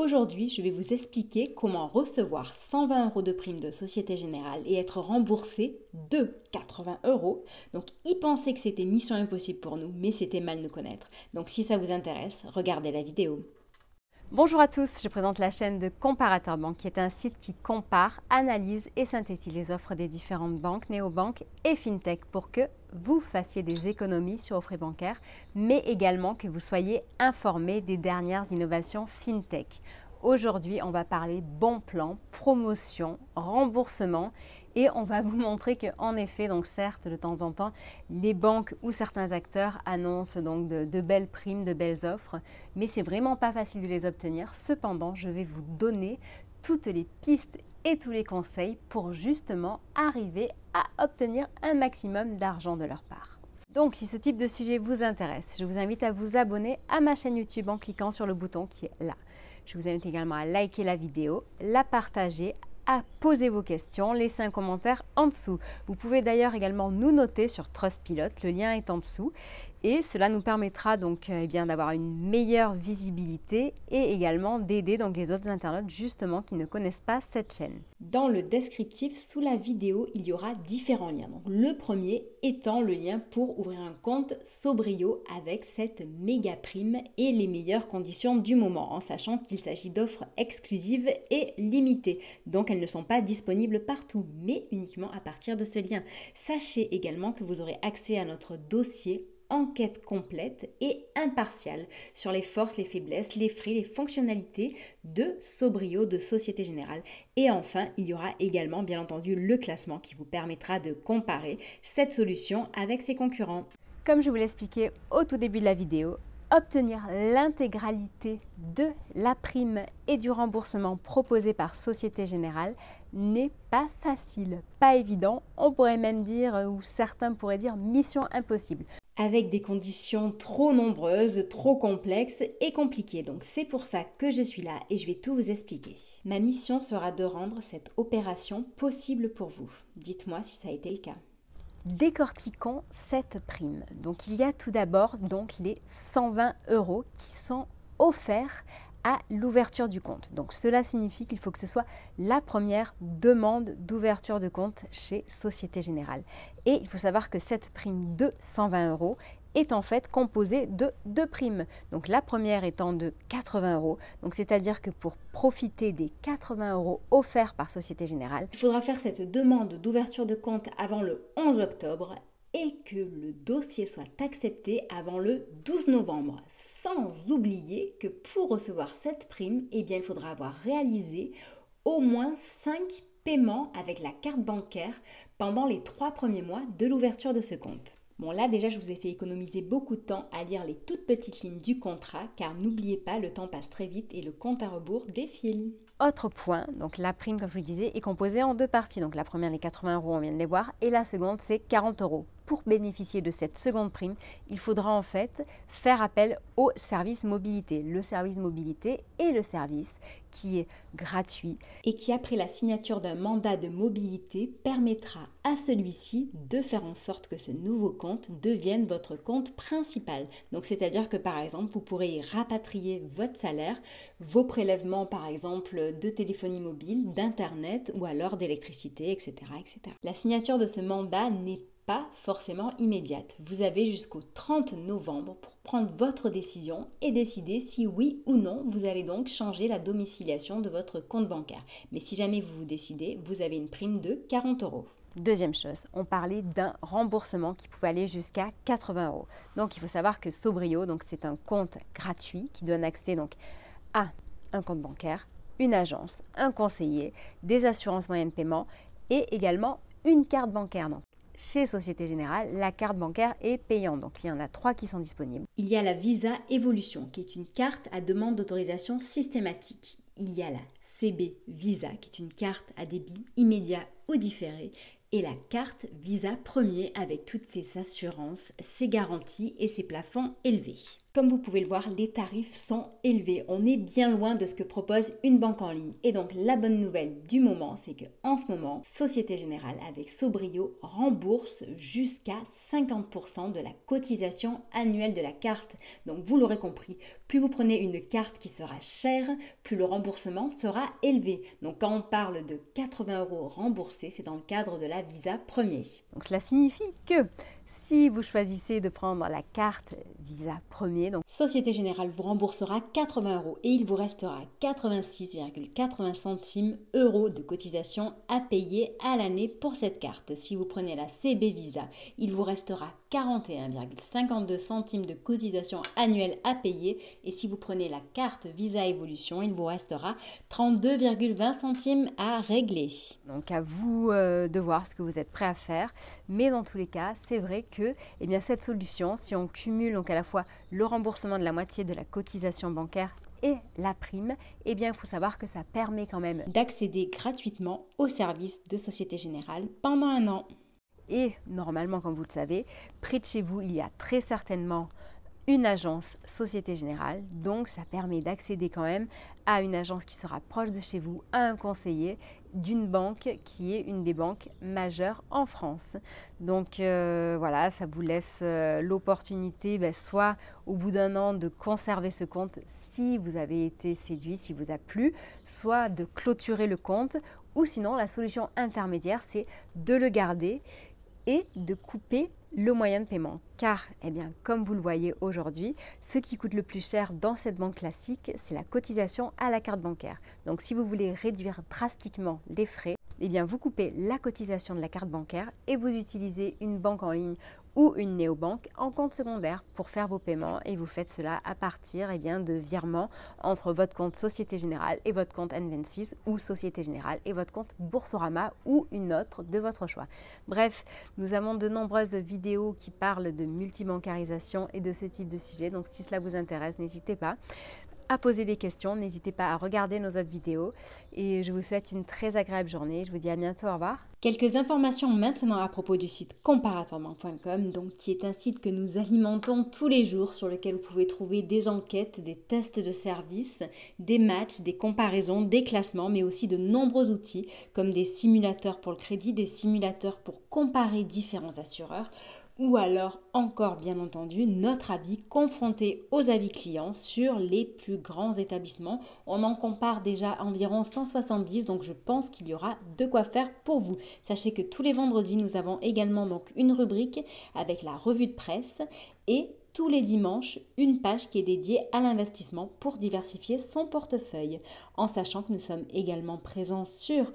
Aujourd'hui, je vais vous expliquer comment recevoir 120 euros de prime de Société Générale et être remboursé de 80 euros. Donc, y penser que c'était mission impossible pour nous, mais c'était mal nous connaître. Donc, si ça vous intéresse, regardez la vidéo. Bonjour à tous, je présente la chaîne de Comparateur Banque, qui est un site qui compare, analyse et synthétise les offres des différentes banques, néobanques et fintech pour que vous fassiez des économies sur vos frais bancaires, mais également que vous soyez informés des dernières innovations fintech. Aujourd'hui, on va parler bon plan, promotion, remboursement et on va vous montrer qu'en effet, donc certes, de temps en temps, les banques ou certains acteurs annoncent donc de belles primes, de belles offres, mais c'est vraiment pas facile de les obtenir. Cependant, je vais vous donner toutes les pistes et tous les conseils pour justement arriver à obtenir un maximum d'argent de leur part. Donc, si ce type de sujet vous intéresse, je vous invite à vous abonner à ma chaîne YouTube en cliquant sur le bouton qui est là. Je vous invite également à liker la vidéo, la partager, à poser vos questions, laisser un commentaire en dessous. Vous pouvez d'ailleurs également nous noter sur Trustpilot, le lien est en dessous. Et cela nous permettra donc d'avoir une meilleure visibilité et également d'aider donc les autres internautes justement qui ne connaissent pas cette chaîne. Dans le descriptif sous la vidéo, il y aura différents liens. Donc, le premier étant le lien pour ouvrir un compte Sobrio avec cette méga prime et les meilleures conditions du moment, en sachant qu'il s'agit d'offres exclusives et limitées. Donc elles ne sont pas disponibles partout, mais uniquement à partir de ce lien. Sachez également que vous aurez accès à notre dossier enquête complète et impartiale sur les forces, les faiblesses, les frais, les fonctionnalités de Sobrio de Société Générale. Et enfin, il y aura également bien entendu le classement qui vous permettra de comparer cette solution avec ses concurrents. Comme je vous l'expliquais au tout début de la vidéo, obtenir l'intégralité de la prime et du remboursement proposé par Société Générale n'est pas facile, pas évident, on pourrait même dire, ou certains pourraient dire, mission impossible, avec des conditions trop nombreuses, trop complexes et compliquées. Donc c'est pour ça que je suis là et je vais tout vous expliquer. Ma mission sera de rendre cette opération possible pour vous. Dites-moi si ça a été le cas. Décortiquons cette prime. Donc il y a tout d'abord donc les 120 euros qui sont offerts à l'ouverture du compte. Donc cela signifie qu'il faut que ce soit la première demande d'ouverture de compte chez Société Générale. Et il faut savoir que cette prime de 120 euros est en fait composée de deux primes. Donc la première étant de 80 euros. Donc c'est-à-dire que pour profiter des 80 euros offerts par Société Générale, il faudra faire cette demande d'ouverture de compte avant le 11 octobre et que le dossier soit accepté avant le 12 novembre. Sans oublier que pour recevoir cette prime, il faudra avoir réalisé au moins 5 paiements avec la carte bancaire pendant les 3 premiers mois de l'ouverture de ce compte. Bon là déjà je vous ai fait économiser beaucoup de temps à lire les toutes petites lignes du contrat car n'oubliez pas, le temps passe très vite et le compte à rebours défile. Autre point, donc la prime comme je vous le disais est composée en deux parties. Donc la première les 80 euros, on vient de les voir, et la seconde c'est 40 euros. Pour bénéficier de cette seconde prime, il faudra en fait faire appel au service mobilité. Le service mobilité est le service qui est gratuit et qui, après la signature d'un mandat de mobilité, permettra à celui-ci de faire en sorte que ce nouveau compte devienne votre compte principal. Donc c'est-à-dire que par exemple, vous pourrez y rapatrier votre salaire, vos prélèvements par exemple de téléphonie mobile, d'internet ou alors d'électricité, etc., etc. La signature de ce mandat n'est pas forcément immédiate. Vous avez jusqu'au 30 novembre pour prendre votre décision et décider si oui ou non vous allez donc changer la domiciliation de votre compte bancaire. Mais si jamais vous vous décidez, vous avez une prime de 40 euros. Deuxième chose, on parlait d'un remboursement qui pouvait aller jusqu'à 80 euros. Donc il faut savoir que Sobrio, donc c'est un compte gratuit qui donne accès donc à un compte bancaire, une agence, un conseiller, des assurances moyennes de paiement et également une carte bancaire. Donc, chez Société Générale, la carte bancaire est payante, donc il y en a 3 qui sont disponibles. Il y a la Visa Evolution, qui est une carte à demande d'autorisation systématique. Il y a la CB Visa, qui est une carte à débit immédiat ou différé, et la carte Visa Premier avec toutes ses assurances, ses garanties et ses plafonds élevés. Comme vous pouvez le voir, les tarifs sont élevés. On est bien loin de ce que propose une banque en ligne. Et donc la bonne nouvelle du moment, c'est qu'en ce moment, Société Générale avec Sobrio rembourse jusqu'à 50% de la cotisation annuelle de la carte. Donc vous l'aurez compris, plus vous prenez une carte qui sera chère, plus le remboursement sera élevé. Donc quand on parle de 80 € remboursés, c'est dans le cadre de la Visa Premier. Donc cela signifie que si vous choisissez de prendre la carte Visa Premier, donc Société Générale vous remboursera 80 € et il vous restera 86,80 centimes € de cotisation à payer à l'année pour cette carte. Si vous prenez la CB Visa, il vous restera 41,52 centimes de cotisation annuelle à payer et si vous prenez la carte Visa Evolution, il vous restera 32,20 centimes à régler. Donc à vous de voir ce que vous êtes prêt à faire, mais dans tous les cas, c'est vrai que cette solution, si on cumule donc à la fois le remboursement de la moitié de la cotisation bancaire et la prime, il faut savoir que ça permet quand même d'accéder gratuitement aux services de Société Générale pendant un an. Et normalement, comme vous le savez, près de chez vous, il y a très certainement une agence Société Générale, donc ça permet d'accéder quand même à une agence qui sera proche de chez vous, à un conseiller d'une banque qui est une des banques majeures en France. Donc voilà, ça vous laisse l'opportunité soit au bout d'un an de conserver ce compte si vous avez été séduit, si vous a plu, soit de clôturer le compte ou sinon la solution intermédiaire c'est de le garder et de couper le moyen de paiement. Car, comme vous le voyez aujourd'hui, ce qui coûte le plus cher dans cette banque classique, c'est la cotisation à la carte bancaire. Donc, si vous voulez réduire drastiquement les frais, vous coupez la cotisation de la carte bancaire et vous utilisez une banque en ligne ou une néobanque en compte secondaire pour faire vos paiements et vous faites cela à partir de virements entre votre compte Société Générale et votre compte N26 ou Société Générale et votre compte Boursorama ou une autre de votre choix. Bref, nous avons de nombreuses vidéos qui parlent de multibancarisation et de ce type de sujet, donc si cela vous intéresse, n'hésitez pas à poser des questions, n'hésitez pas à regarder nos autres vidéos et je vous souhaite une très agréable journée. Je vous dis à bientôt, au revoir. Quelques informations maintenant à propos du site comparatorbank.com, donc qui est un site que nous alimentons tous les jours, sur lequel vous pouvez trouver des enquêtes, des tests de services, des matchs, des comparaisons, des classements, mais aussi de nombreux outils comme des simulateurs pour le crédit, des simulateurs pour comparer différents assureurs, ou alors encore bien entendu notre avis confronté aux avis clients sur les plus grands établissements. On en compare déjà environ 170, donc je pense qu'il y aura de quoi faire pour vous. Sachez que tous les vendredis nous avons également donc une rubrique avec la revue de presse et tous les dimanches une page qui est dédiée à l'investissement pour diversifier son portefeuille, en sachant que nous sommes également présents sur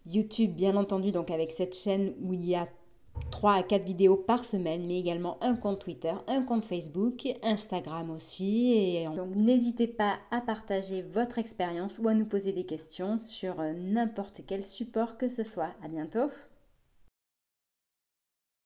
YouTube bien entendu, donc avec cette chaîne où il y a 3 à 4 vidéos par semaine, mais également un compte Twitter, un compte Facebook, Instagram aussi. Et donc n'hésitez pas à partager votre expérience ou à nous poser des questions sur n'importe quel support que ce soit. À bientôt!